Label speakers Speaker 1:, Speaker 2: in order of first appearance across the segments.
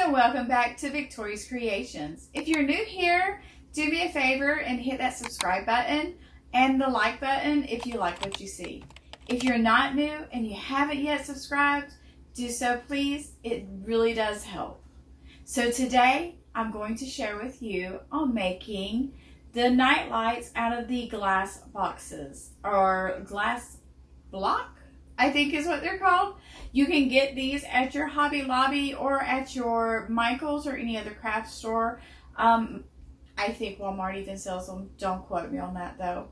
Speaker 1: and welcome back to Victori's Creations. If you're new here, do me a favor and hit that subscribe button and the like button if you like what you see. If you're not new and you haven't yet subscribed, do so please. It really does help. So today I'm going to share with you on making the night lights out of the glass boxes, or glass block, I think is what they're called. You can get these at your Hobby Lobby or at your Michael's or any other craft store. I think Walmart even sells them. Don't quote me on that though.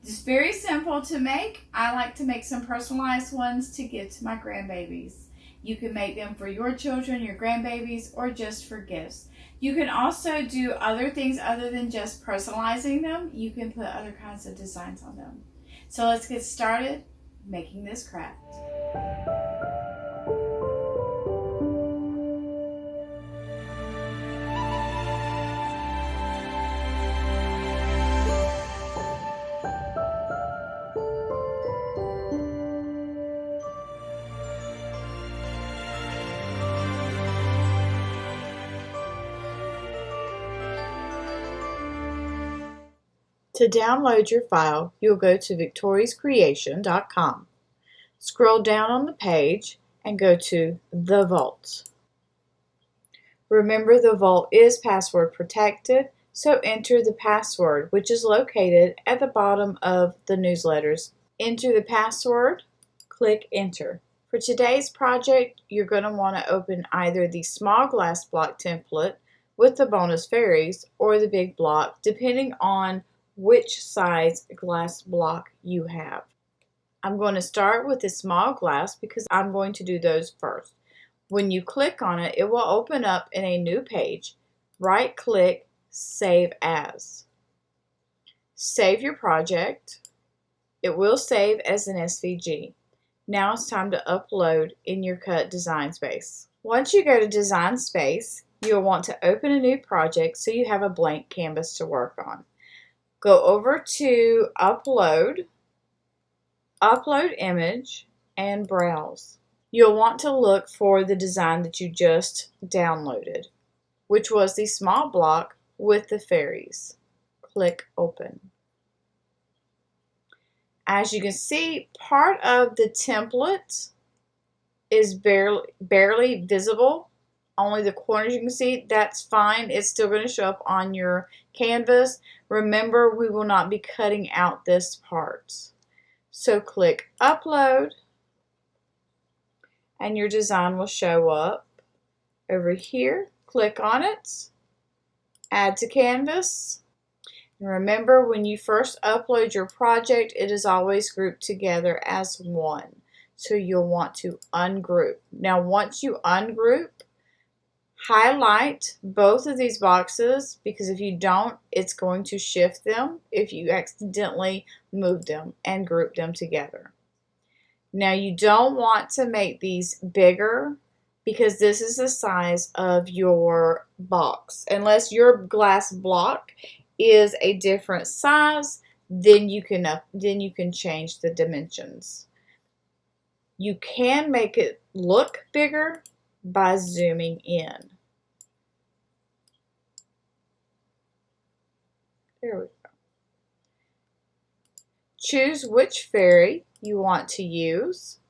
Speaker 1: It's very simple to make. I like to make some personalized ones to give to my grandbabies. You can make them for your children, your grandbabies, or just for gifts. You can also do other things other than just personalizing them. You can put other kinds of designs on them. So let's get started making this craft.
Speaker 2: To download your file, you'll go to victoriescreation.com. Scroll down on the page and go to The Vault. Remember, the vault is password protected, so enter the password, which is located at the bottom of the newsletters. Enter the password, click Enter. For today's project, you're going to want to open either the small glass block template with the bonus fairies or the big block, depending on which size glass block you have. I'm going to start with the small glass because I'm going to do those first. When you click on it, it will open up in a new page. Right click, Save As. Save your project. It will save as an SVG. Now it's time to upload in your cut design space. Once you go to design space, you'll want to open a new project so you have a blank canvas to work on. Go over to Upload, Upload Image, and Browse. You'll want to look for the design that you just downloaded, which was the small block with the fairies. Click Open. As you can see, part of the template is barely visible. Only the corners you can see. That's fine. It's still going to show up on your canvas. Remember, we will not be cutting out this part. So click Upload, and your design will show up over here. Click on it, Add to Canvas. And remember, when you first upload your project, it is always grouped together as one. So you'll want to ungroup. Now, once you ungroup, highlight both of these boxes, because if you don't, it's going to shift them if you accidentally move them and group them together. Now, you don't want to make these bigger because this is the size of your box. Unless your glass block is a different size, then you can change the dimensions. You can make it look bigger by zooming in. There we go. Choose which fairy you want to use.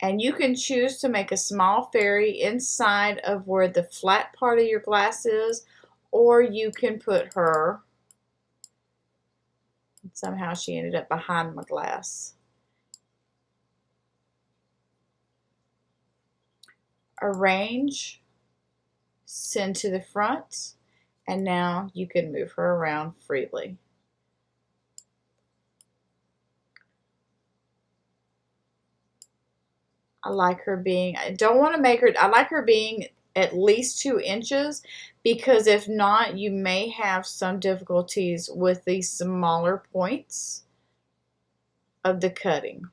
Speaker 2: And you can choose to make a small fairy inside of where the flat part of your glass is, or you can put her, somehow she ended up behind my glass. Arrange, send to the front, and now you can move her around freely. I like her being, I don't want to make her, I like her being at least 2 inches, because if not, you may have some difficulties with the smaller points of the cutting.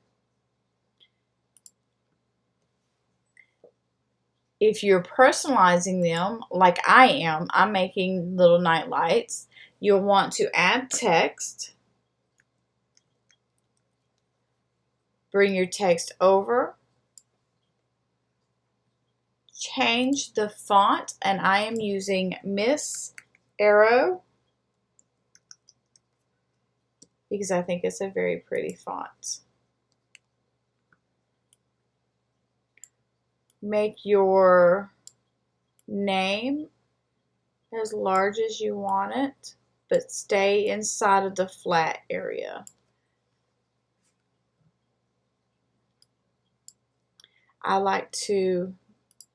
Speaker 2: If you're personalizing them, like I am, I'm making little night lights, you'll want to add text. Bring your text over change the font, and I am using Miss Arrow because I think it's a very pretty font. Make your name as large as you want it, but stay inside of the flat area. I like to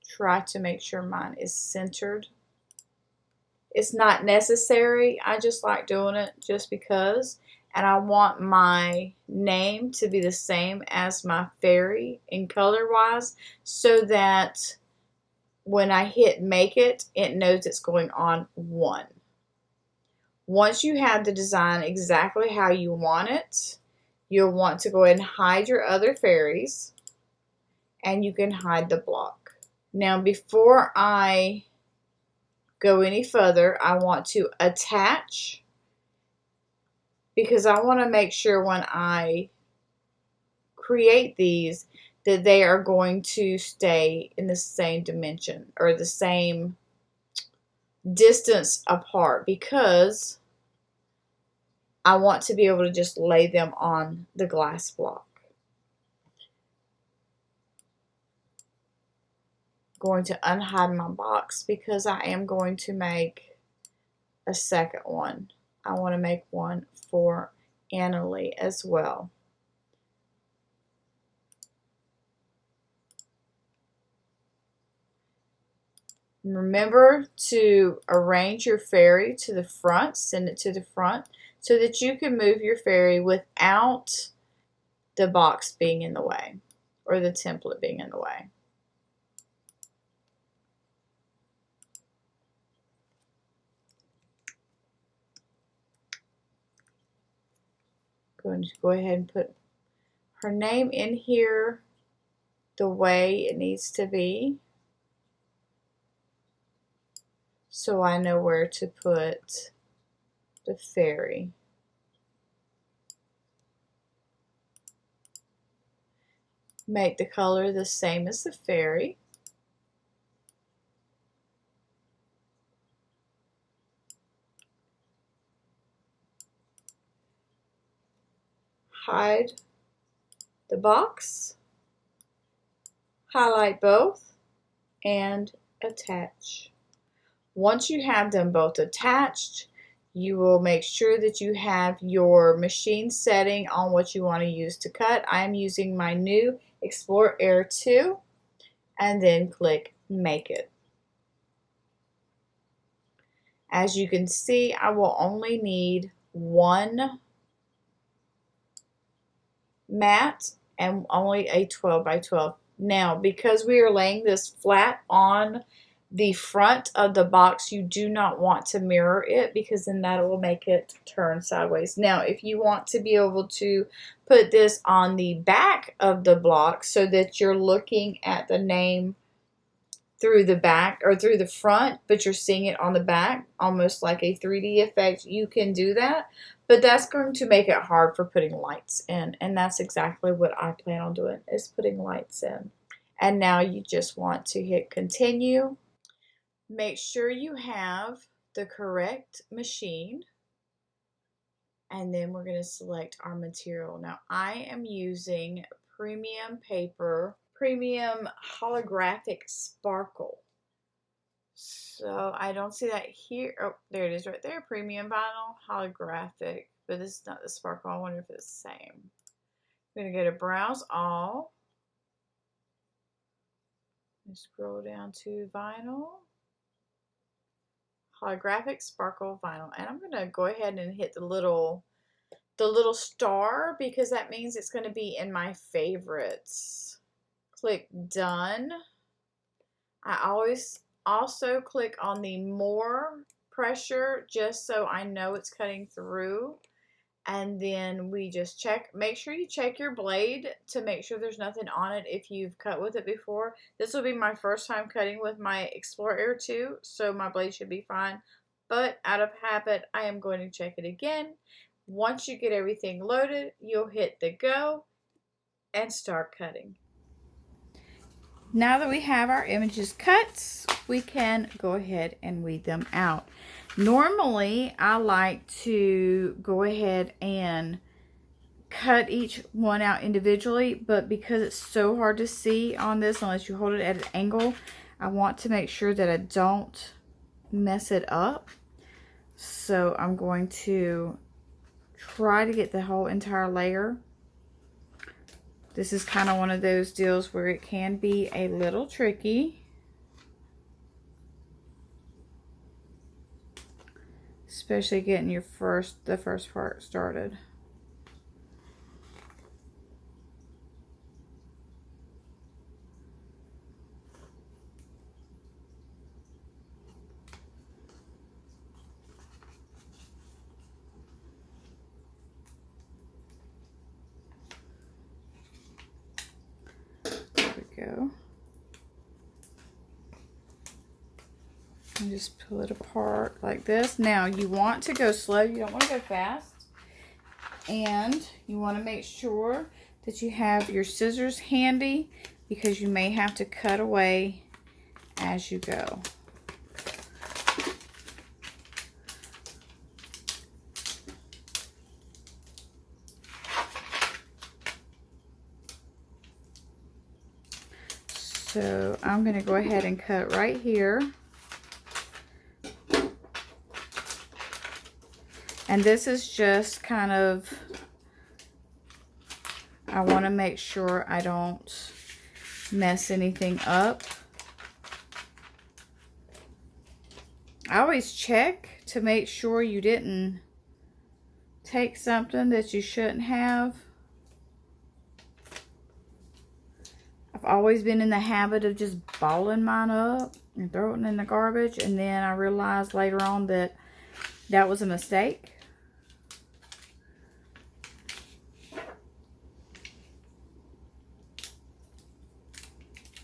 Speaker 2: try to make sure mine is centered. It's not necessary. I just like doing it just because. And I want my name to be the same as my fairy in color wise, so that when I hit make it, it knows it's going on 1. Once you have the design exactly how you want it, you'll want to go ahead and hide your other fairies, and you can hide the block. Now, before I go any further, I want to attach, because I want to make sure when I create these that they are going to stay in the same dimension or the same distance apart, because I want to be able to just lay them on the glass block. Going to unhide my box because I am going to make a second one. I want to make one for Annalie as well. Remember to arrange your fairy to the front, send it to the front, so that you can move your fairy without the box being in the way or the template being in the way. Going to go ahead and put her name in here the way it needs to be, so I know where to put the fairy. Make the color the same as the fairy. Hide the box, highlight both, and attach. Once you have them both attached, you will make sure that you have your machine setting on what you want to use to cut. I am using my new Explore Air 2, and then click Make It. As you can see, I will only need 1 mat and only a 12 by 12. Now, because we are laying this flat on the front of the box, you do not want to mirror it, because then that will make it turn sideways. Now, if you want to be able to put this on the back of the block so that you're looking at the name through the back or through the front, but you're seeing it on the back, almost like a 3D effect, you can do that. But that's going to make it hard for putting lights in, and that's exactly what I plan on doing, is putting lights in. And now you just want to hit continue. Make sure you have the correct machine, and then we're going to select our material. Now I am using premium paper, premium holographic sparkle. So I don't see that here. Oh, there it is right there. Premium vinyl holographic, but this is not the sparkle. I wonder if it's the same. I'm going to go to browse all and scroll down to vinyl, holographic sparkle vinyl, and I'm going to go ahead and hit the little star, because that means it's going to be in my favorites. Click done. I always also click on the more pressure, just so I know it's cutting through. And then we just check, make sure you check your blade to make sure there's nothing on it if you've cut with it before. This will be my first time cutting with my Explore Air 2, so my blade should be fine. But out of habit, I am going to check it again. Once you get everything loaded, you'll hit the go and start cutting. Now that we have our images cut, we can go ahead and weed them out. Normally, I like to go ahead and cut each one out individually, but because it's so hard to see on this unless you hold it at an angle, I want to make sure that I don't mess it up. So I'm going to try to get the whole entire layer. This is kind of one of those deals where it can be a little tricky, especially getting the first part started. Go and just pull it apart like this. Now you want to go slow, you don't want to go fast, and you want to make sure that you have your scissors handy because you may have to cut away as you go. So I'm going to go ahead and cut right here. And this is just kind of, I want to make sure I don't mess anything up. I always check to make sure you didn't take something that you shouldn't have. I've always been in the habit of just balling mine up and throwing it in the garbage, and then I realized later on that that was a mistake.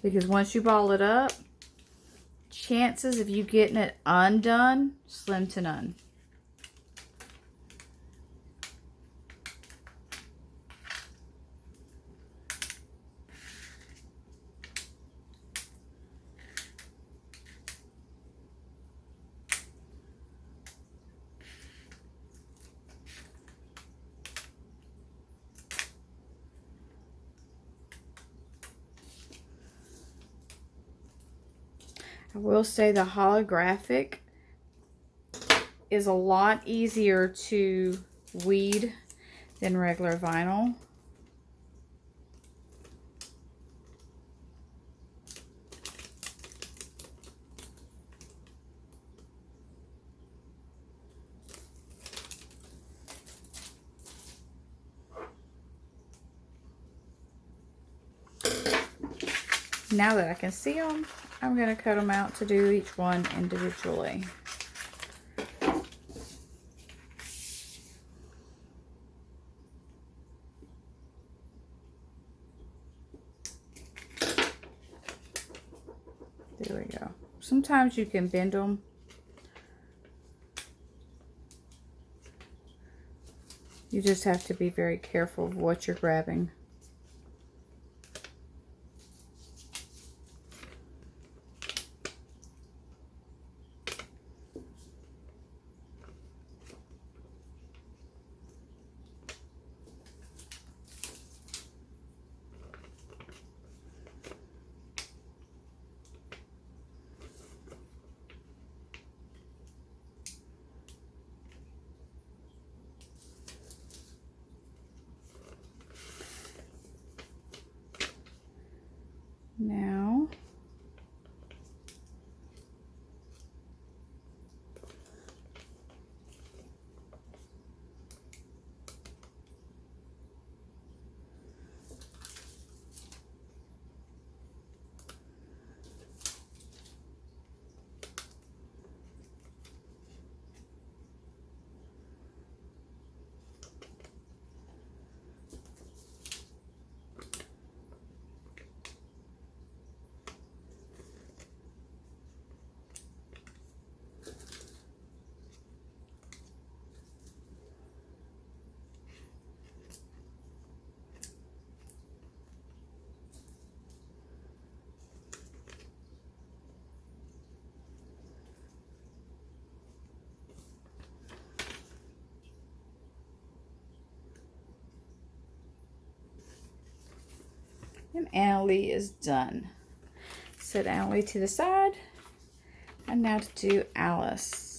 Speaker 2: Because once you ball it up, chances of you getting it undone, slim to none. I will say the holographic is a lot easier to weed than regular vinyl. Now that I can see them, I'm going to cut them out to do each one individually. There we go. Sometimes you can bend them. You just have to be very careful of what you're grabbing.
Speaker 1: time, Annalie is done. Set Annalie to the side. And now to do Alice.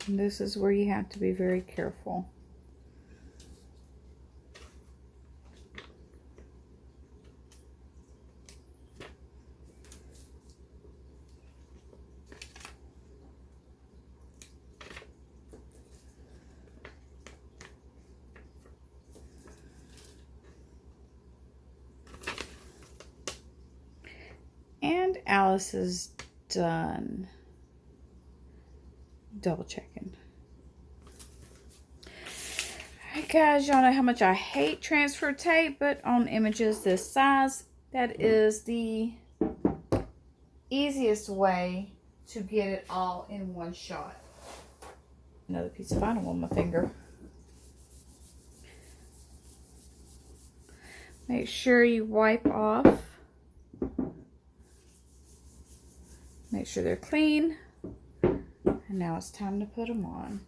Speaker 1: And this is where you have to be very careful. And Alice is done. Double checking. Alright guys, y'all know how much I hate transfer tape, but on images this size, that is the easiest way to get it all in one shot. Another piece of vinyl on my finger. Make sure you wipe off. Make sure they're clean. And now it's time to put them on.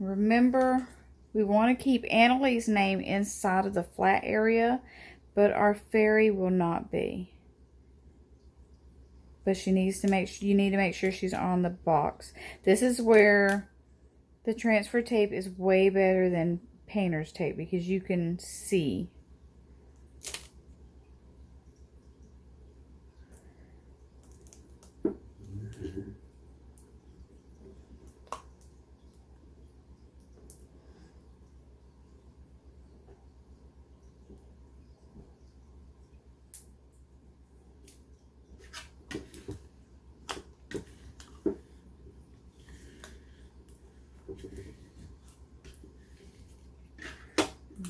Speaker 1: Remember, we want to keep Annalie's name inside of the flat area, but our fairy will not be. But she needs to you need to make sure she's on the box. This is where the transfer tape is way better than painter's tape because you can see.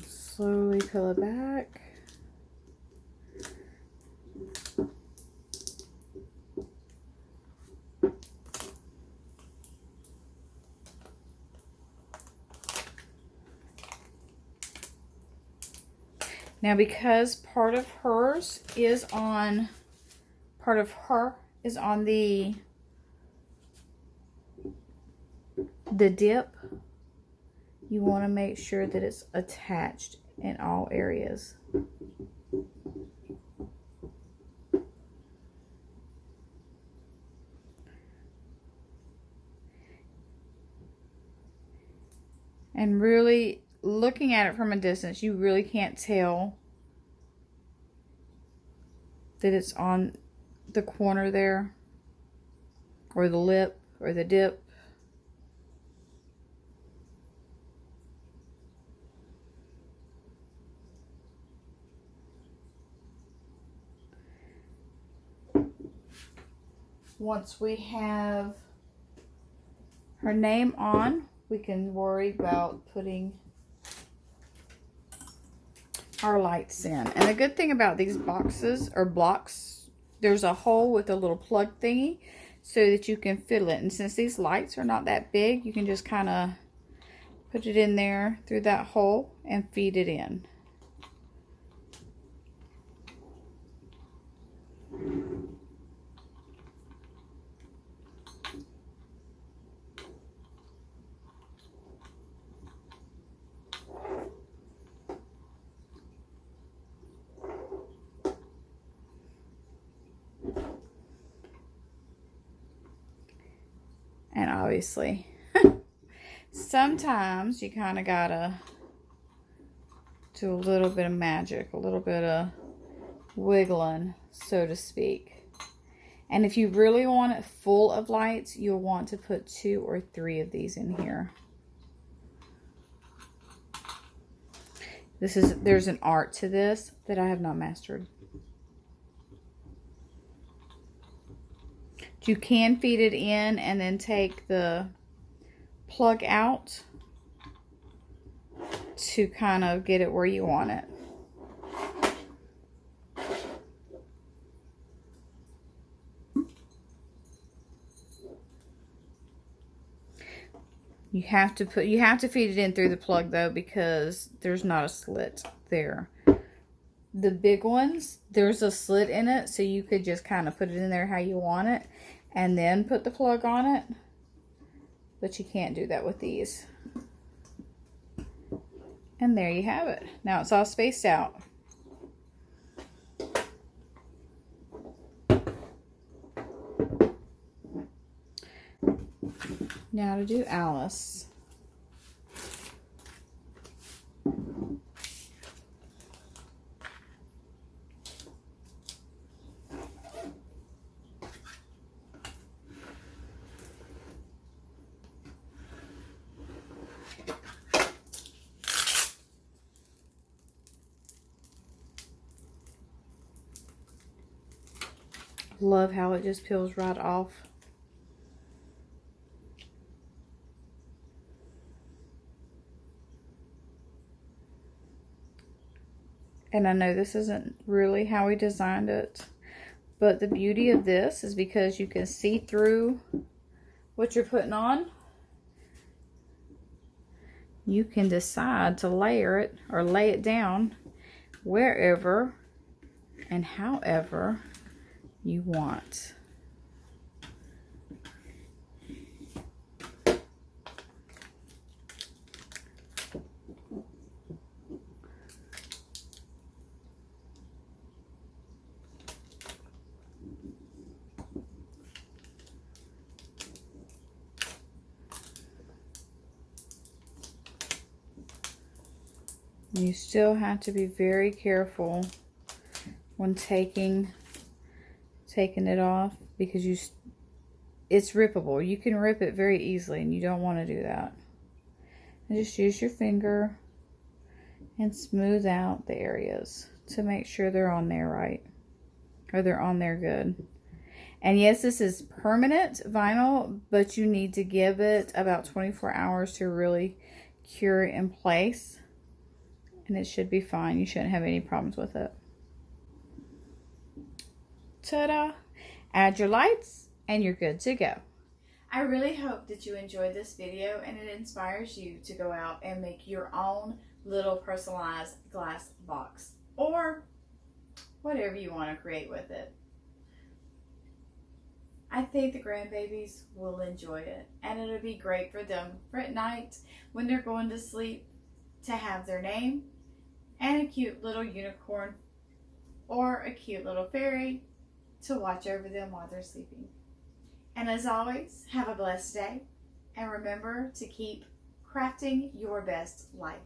Speaker 1: Slowly pull it back. Now because part of her is on the dip, you want to make sure that it's attached in all areas. And really looking at it from a distance, you really can't tell that it's on the corner there, or the lip, or the dip. Once we have her name on, we can worry about putting our lights in. And the good thing about these boxes or blocks, there's a hole with a little plug thingy so that you can fill it. And since these lights are not that big, you can just kind of put it in there through that hole and feed it in. obviously. Sometimes you kind of gotta do a little bit of magic, a little bit of wiggling, so to speak. And if you really want it full of lights, you'll want to put 2 or 3 of these in here. There's an art to this that I have not mastered. You can feed it in and then take the plug out to kind of get it where you want it. You have to feed it in through the plug though, because there's not a slit there. The big ones, there's a slit in it, so you could just kind of put it in there how you want it and then put the plug on it. But you can't do that with these. And there you have it. Now it's all spaced out. Now to do Alice. Love how it just peels right off. And I know this isn't really how we designed it, but the beauty of this is because you can see through what you're putting on. You can decide to layer it or lay it down wherever and however you want. You still have to be very careful when taking it off, because it's rippable. You can rip it very easily and you don't want to do that. And just use your finger and smooth out the areas to make sure they're on there right, or they're on there good. And yes, this is permanent vinyl, but you need to give it about 24 hours to really cure in place. And it should be fine. You shouldn't have any problems with it. Ta-da! Add your lights and you're good to go. I really hope that you enjoyed this video and it inspires you to go out and make your own little personalized glass box, or whatever you want to create with it. I think the grandbabies will enjoy it, and it'll be great for them for at night when they're going to sleep to have their name and a cute little unicorn or a cute little fairy to watch over them while they're sleeping. And as always, have a blessed day, and remember to keep crafting your best life.